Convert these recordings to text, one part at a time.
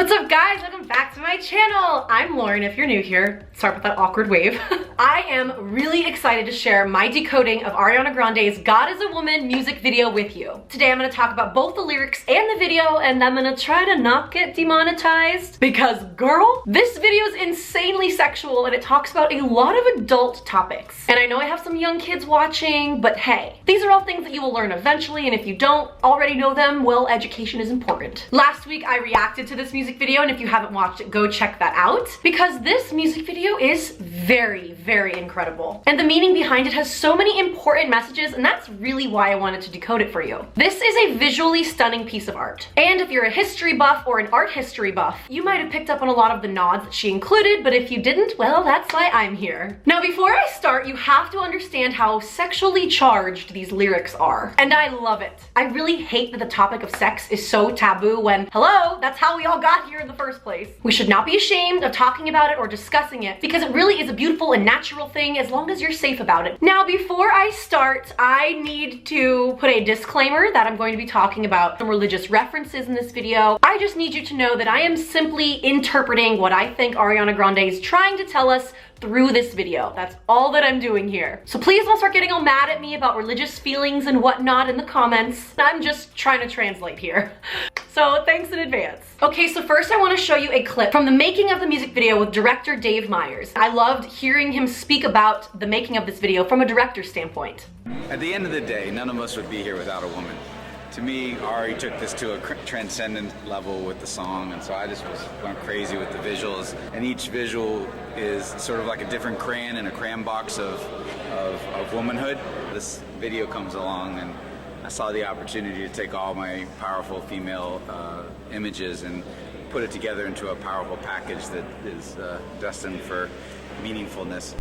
What's up guys, welcome back to my channel. I'm Lauren if you're new here. Sorry about that awkward wave. I am really excited to share my decoding of Ariana Grande's God is a Woman music video with you. Today I'm going to talk about both the lyrics and the video, and I'm going to try to not get demonetized because girl, this video is insanely sexual and it talks about a lot of adult topics. And I know I have some young kids watching, but hey, these are all things that you will learn eventually, and if you don't already know them, well, education is important. Last week I reacted to this music video, and if you haven't watched it, go check that out because this music video is very, very incredible. And the meaning behind it has so many important messages, and that's really why I wanted to decode it for you. This is a visually stunning piece of art. And if you're a history buff or an art history buff, you might have picked up on a lot of the nods that she included, but if you didn't, well, that's why I'm here. Now, before I start, you have to understand how sexually charged these lyrics are. And I love it. I really hate that the topic of sex is so taboo when, hello, that's how we all got here in the first place. We should not be ashamed of talking about it or discussing it because it really is a beautiful and natural thing as long as you're safe about it. Now, before I start, I need to put a disclaimer that I'm going to be talking about some religious references in this video. I just need you to know that I am simply interpreting what I think Ariana Grande is trying to tell us through this video. That's all that I'm doing here. So please don't start getting all mad at me about religious feelings and whatnot in the comments. I'm just trying to translate here. So thanks in advance. Okay, so first I want to show you a clip from the making of the music video with director Dave Meyers. I loved hearing him speak about the making of this video from a director's standpoint. At the end of the day, none of us would be here without a woman. To me, Ari took this to a transcendent level with the song, and so I just went crazy with the visuals. And each visual is sort of like a different crayon in a crayon box of womanhood. This video comes along, and I saw the opportunity to take all my powerful female images and put it together into a powerful package that is destined for meaningfulness.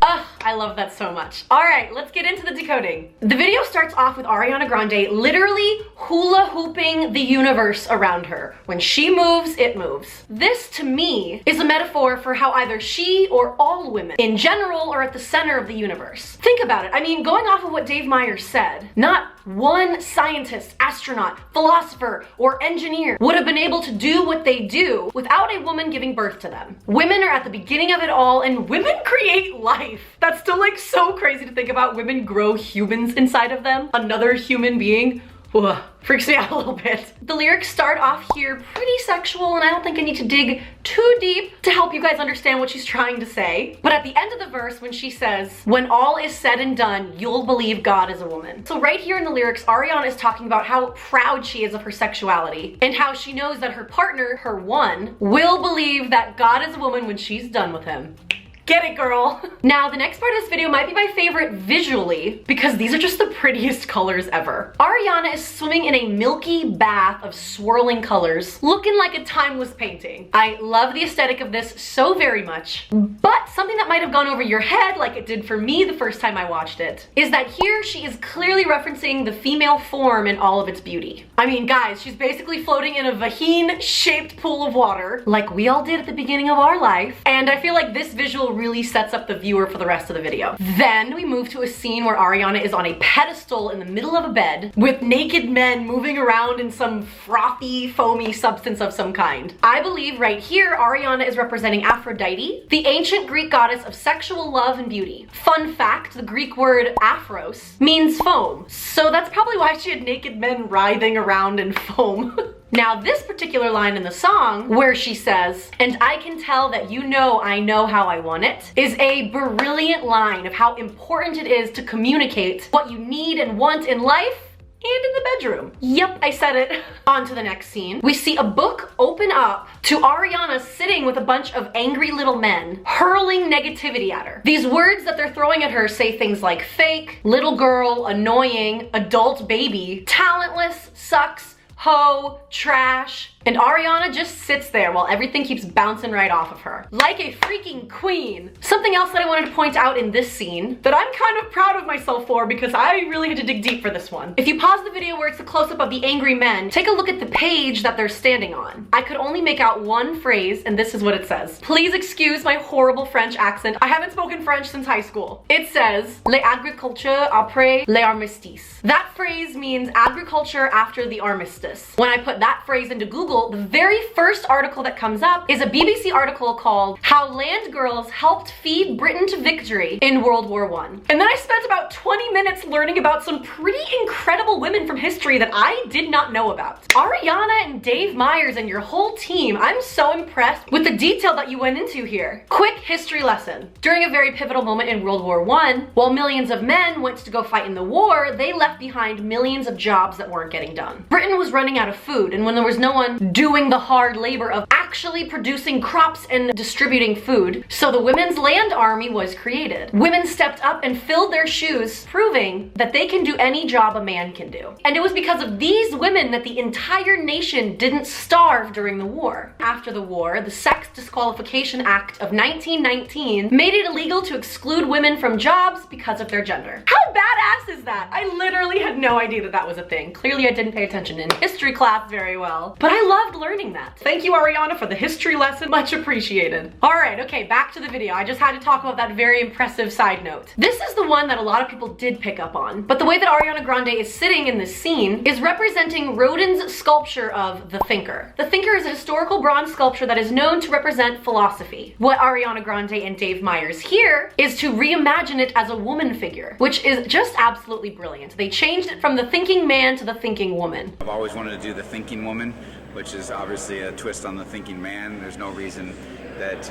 I love that so much. All right, let's get into the decoding. The video starts off with Ariana Grande literally hula hooping the universe around her. When she moves, it moves. This, to me, is a metaphor for how either she or all women in general are at the center of the universe. Think about it. I mean, going off of what Dave Meyers said, not one scientist, astronaut, philosopher, or engineer would have been able to do what they do without a woman giving birth to them. Women are at the beginning of it all, and women create life. That's still like so crazy to think about. Women grow humans inside of them. Another human being. Ugh, freaks me out a little bit. The lyrics start off here pretty sexual, and I don't think I need to dig too deep to help you guys understand what she's trying to say. But at the end of the verse, when she says, when all is said and done, you'll believe God is a woman. So right here in the lyrics, Ariana is talking about how proud she is of her sexuality and how she knows that her partner, her one, will believe that God is a woman when she's done with him. Get it, girl. Now, the next part of this video might be my favorite visually because these are just the prettiest colors ever. Ariana is swimming in a milky bath of swirling colors, looking like a timeless painting. I love the aesthetic of this so very much, but something that might have gone over your head, like it did for me the first time I watched it, is that here she is clearly referencing the female form in all of its beauty. I mean, guys, she's basically floating in a vaheen-shaped pool of water, like we all did at the beginning of our life, and I feel like this visual really sets up the viewer for the rest of the video. Then we move to a scene where Ariana is on a pedestal in the middle of a bed with naked men moving around in some frothy, foamy substance of some kind. I believe right here Ariana is representing Aphrodite, the ancient Greek goddess of sexual love and beauty. Fun fact, the Greek word aphros means foam, so that's probably why she had naked men writhing around in foam. Now, this particular line in the song, where she says, and I can tell that you know I know how I want it, is a brilliant line of how important it is to communicate what you need and want in life and in the bedroom. Yep, I said it. On to the next scene. We see a book open up to Ariana sitting with a bunch of angry little men hurling negativity at her. These words that they're throwing at her say things like fake, little girl, annoying, adult baby, talentless, sucks, hoe, trash, and Ariana just sits there while everything keeps bouncing right off of her. Like a freaking queen. Something else that I wanted to point out in this scene that I'm kind of proud of myself for because I really had to dig deep for this one. If you pause the video where it's a close-up of the angry men, take a look at the page that they're standing on. I could only make out one phrase, and this is what it says. Please excuse my horrible French accent. I haven't spoken French since high school. It says, l'agriculture après l'armistice. That phrase means agriculture after the armistice. this. When I put that phrase into Google, the very first article that comes up is a BBC article called How Land Girls Helped Feed Britain to Victory in World War I. And then I spent about 20 minutes learning about some pretty incredible women from history that I did not know about. Ariana and Dave Meyers and your whole team, I'm so impressed with the detail that you went into here. Quick history lesson. During a very pivotal moment in World War I, while millions of men went to go fight in the war, they left behind millions of jobs that weren't getting done. Britain was running out of food, and when there was no one doing the hard labor of actually producing crops and distributing food, so the Women's Land Army was created. Women stepped up and filled their shoes, proving that they can do any job a man can do. And it was because of these women that the entire nation didn't starve during the war. After the war, the Sex Disqualification Act of 1919 made it illegal to exclude women from jobs because of their gender. How badass is that? I literally had no idea that that was a thing. Clearly I didn't pay attention in history class very well, but I loved learning that. Thank you, Ariana, for the history lesson. Much appreciated. All right, okay, back to the video. I just had to talk about that very impressive side note. This is the one that a lot of people did pick up on, but the way that Ariana Grande is sitting in this scene is representing Rodin's sculpture of The Thinker. The Thinker is a historical bronze sculpture that is known to represent philosophy. What Ariana Grande and Dave Meyers here is to reimagine it as a woman figure, which is just absolutely brilliant. They changed it from the thinking man to the thinking woman. I've always wanted to do the thinking woman, which is obviously a twist on the thinking man. There's no reason that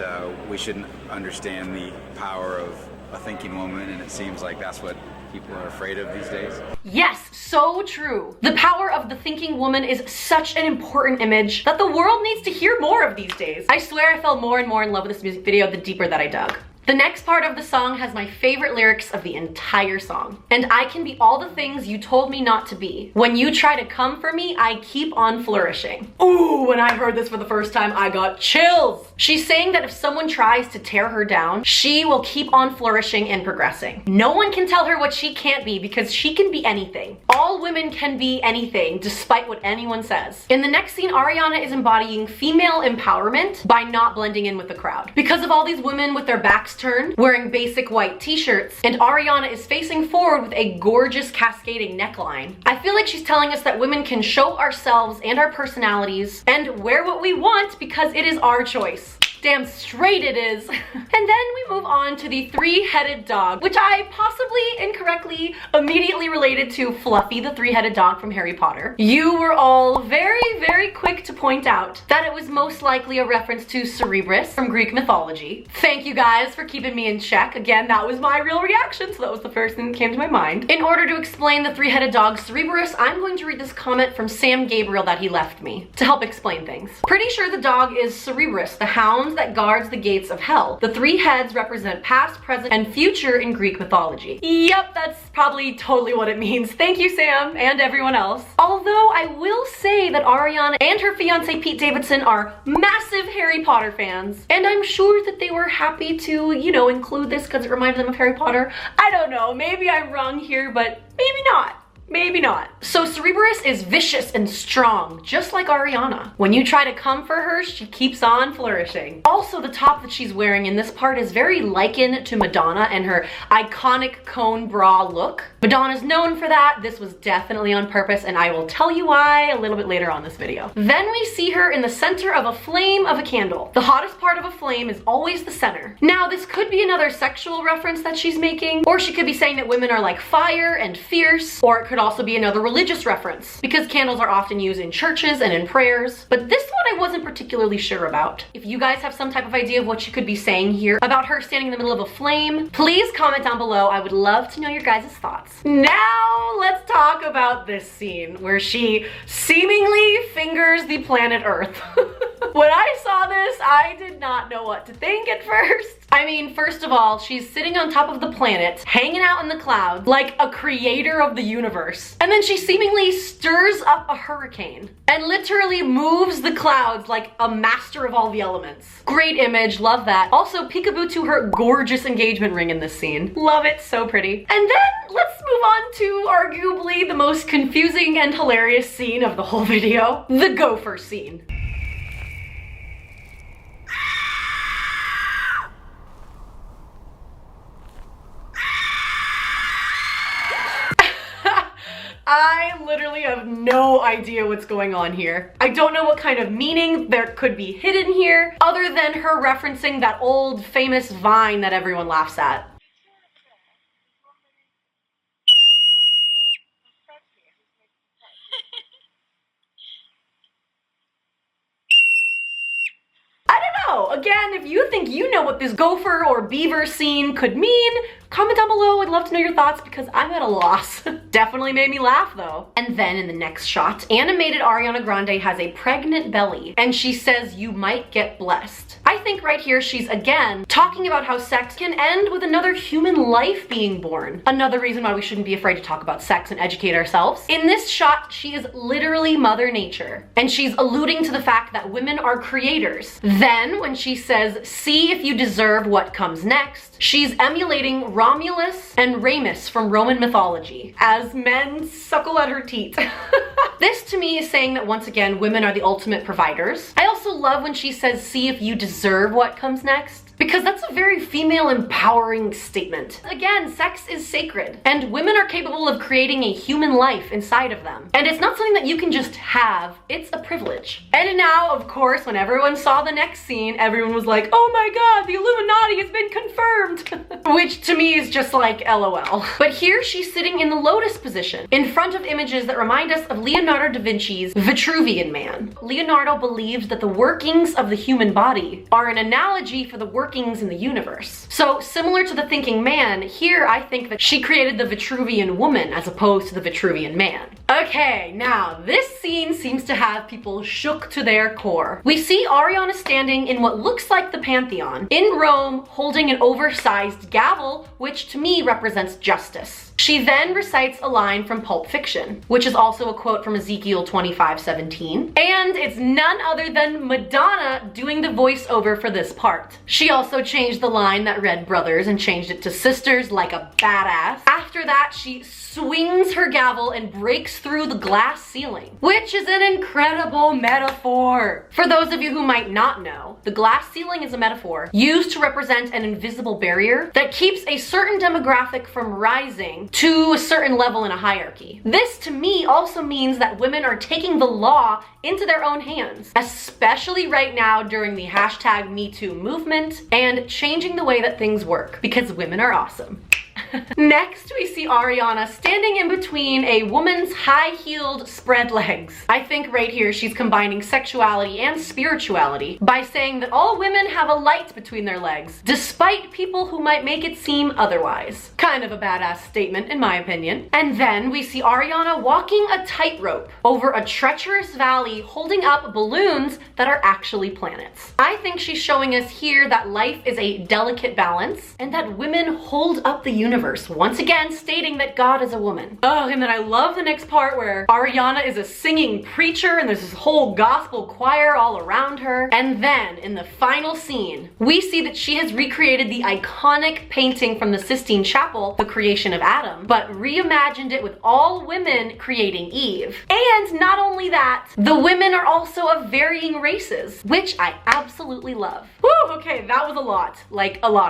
we shouldn't understand the power of a thinking woman, and it seems like that's what people are afraid of these days. Yes, so true. The power of the thinking woman is such an important image that the world needs to hear more of these days. I swear I fell more and more in love with this music video the deeper that I dug. The next part of the song has my favorite lyrics of the entire song. And I can be all the things you told me not to be. When you try to come for me, I keep on flourishing. Ooh, when I heard this for the first time, I got chills. She's saying that if someone tries to tear her down, she will keep on flourishing and progressing. No one can tell her what she can't be because she can be anything. All women can be anything, despite what anyone says. In the next scene, Ariana is embodying female empowerment by not blending in with the crowd. Because of all these women with their backs turned, wearing basic white t-shirts, and Ariana is facing forward with a gorgeous cascading neckline. I feel like she's telling us that women can show ourselves and our personalities and wear what we want because it is our choice. Damn straight it is. And then we move on to the three-headed dog, which I possibly incorrectly immediately related to Fluffy, the three-headed dog from Harry Potter. You were all very, very quick to point out that it was most likely a reference to Cerberus from Greek mythology. Thank you guys for keeping me in check. Again, that was my real reaction, so that was the first thing that came to my mind. In order to explain the three-headed dog Cerberus, I'm going to read this comment from Sam Gabriel that he left me to help explain things. Pretty sure the dog is Cerberus, the hound that guards the gates of hell. The three heads represent past, present, and future in Greek mythology. Yep, that's probably totally what it means. Thank you, Sam, and everyone else. Although I will say that Ariana and her fiance Pete Davidson are massive Harry Potter fans, and I'm sure that they were happy to, you know, include this because it reminds them of Harry Potter. I don't know, maybe I'm wrong here, but maybe not. Maybe not. So Cerberus is vicious and strong, just like Ariana. When you try to come for her, she keeps on flourishing. Also, the top that she's wearing in this part is very likened to Madonna and her iconic cone bra look. Madonna's known for that. This was definitely on purpose, and I will tell you why a little bit later on this video. Then we see her in the center of a flame of a candle. The hottest part of a flame is always the center. Now, this could be another sexual reference that she's making, or she could be saying that women are like fire and fierce, or it could also be another religious reference, because candles are often used in churches and in prayers, but this one I wasn't particularly sure about. If you guys have some type of idea of what she could be saying here about her standing in the middle of a flame, please comment down below. I would love to know your guys' thoughts. Now let's talk about this scene where she seemingly fingers the planet Earth. When I saw this, I did not know what to think at first. I mean, first of all, she's sitting on top of the planet, hanging out in the clouds, like a creator of the universe. And then she seemingly stirs up a hurricane and literally moves the clouds like a master of all the elements. Great image, love that. Also, peekaboo to her gorgeous engagement ring in this scene. Love it, so pretty. And then let's move on to arguably the most confusing and hilarious scene of the whole video, the gopher scene. I literally have no idea what's going on here. I don't know what kind of meaning there could be hidden here, other than her referencing that old famous Vine that everyone laughs at. Again, if you think you know what this gopher or beaver scene could mean, comment down below. I'd love to know your thoughts because I'm at a loss. Definitely made me laugh though. And then in the next shot, animated Ariana Grande has a pregnant belly and she says, "You might get blessed." I think right here she's again talking about how sex can end with another human life being born. Another reason why we shouldn't be afraid to talk about sex and educate ourselves. In this shot, she is literally Mother Nature, and she's alluding to the fact that women are creators. Then when she says, "See if you deserve what comes next," she's emulating Romulus and Remus from Roman mythology as men suckle at her teat. This to me is saying that once again, women are the ultimate providers. I also love when she says, "See if you deserve what comes next," because that's a very female empowering statement. Again, sex is sacred and women are capable of creating a human life inside of them. And it's not something that you can just have, it's a privilege. And now, of course, when everyone saw the next scene, everyone was like, "Oh my God, the Illuminati has been confirmed." Which to me is just like LOL. But here she's sitting in the lotus position in front of images that remind us of Leonardo da Vinci's Vitruvian Man. Leonardo believed that the workings of the human body are an analogy for the workings in the universe. So similar to the thinking man, here I think that she created the Vitruvian woman as opposed to the Vitruvian man. Okay, now this scene seems to have people shook to their core. We see Ariana standing in what looks like the Pantheon in Rome holding an oversized gavel, which to me represents justice. She then recites a line from Pulp Fiction, which is also a quote from Ezekiel 25:17, and it's none other than Madonna doing the voiceover for this part. She also changed the line that read brothers and changed it to sisters like a badass. After that, she swings her gavel and breaks through the glass ceiling, which is an incredible metaphor. For those of you who might not know, the glass ceiling is a metaphor used to represent an invisible barrier that keeps a certain demographic from rising to a certain level in a hierarchy. This to me also means that women are taking the law into their own hands, especially right now during the #MeToo movement and changing the way that things work because women are awesome. Next, we see Ariana standing in between a woman's high-heeled spread legs. I think right here she's combining sexuality and spirituality by saying that all women have a light between their legs, despite people who might make it seem otherwise. Kind of a badass statement in my opinion. And then we see Ariana walking a tightrope over a treacherous valley holding up balloons that are actually planets. I think she's showing us here that life is a delicate balance and that women hold up the universe, once again stating that God is a woman. Oh, and then I love the next part where Ariana is a singing preacher and there's this whole gospel choir all around her. And then in the final scene, we see that she has recreated the iconic painting from the Sistine Chapel, The Creation of Adam, but reimagined it with all women creating Eve. And not only that, the women are also of varying races, which I absolutely love. Whew, okay, that was a lot. Like a lot.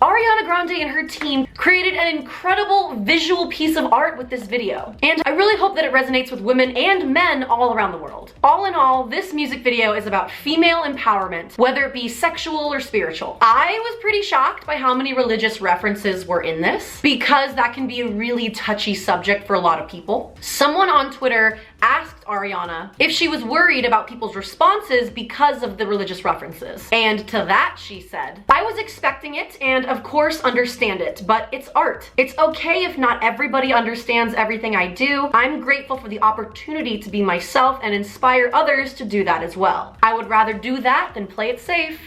Ariana Grande and her team created an incredible visual piece of art with this video. And I really hope that it resonates with women and men all around the world. All in all, this music video is about female empowerment, whether it be sexual or spiritual. I was pretty shocked by how many religious references were in this, because that can be a really touchy subject for a lot of people. Someone on Twitter asked Ariana if she was worried about people's responses because of the religious references. And to that she said, "I was expecting it and of course understand it, but it's art. It's okay if not everybody understands everything I do. I'm grateful for the opportunity to be myself and inspire others to do that as well. I would rather do that than play it safe."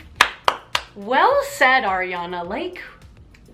Well said, Ariana. Like,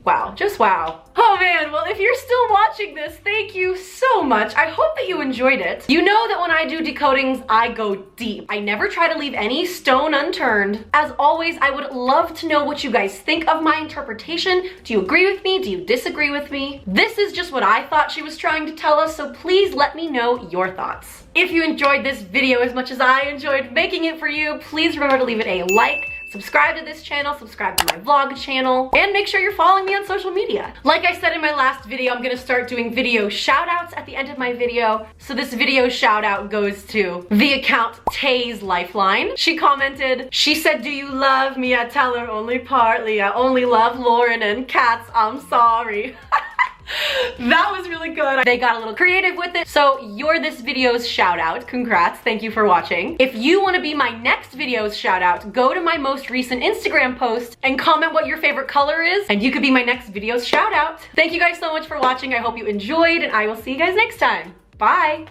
wow, just wow. Oh man, well if you're still watching this, thank you so much. I hope that you enjoyed it. You know that when I do decodings, I go deep. I never try to leave any stone unturned. As always, I would love to know what you guys think of my interpretation. Do you agree with me? Do you disagree with me? This is just what I thought she was trying to tell us, so please let me know your thoughts. If you enjoyed this video as much as I enjoyed making it for you, please remember to leave it a like, Subscribe to this channel, subscribe to my vlog channel, and make sure you're following me on social media. Like I said in my last video, I'm gonna start doing video shout outs at the end of my video. So this video shout out goes to the account Tay's Lifeline. She commented, she said, do you love me? I tell her only partly. I only love Lauren and cats. I'm sorry. That was really good. They got a little creative with it. So you're this video's shout out. Congrats. Thank you for watching. If you want to be my next video's shout out, go to my most recent Instagram post and comment what your favorite color is, and you could be my next video's shout out. Thank you guys so much for watching. I hope you enjoyed, and I will see you guys next time. Bye.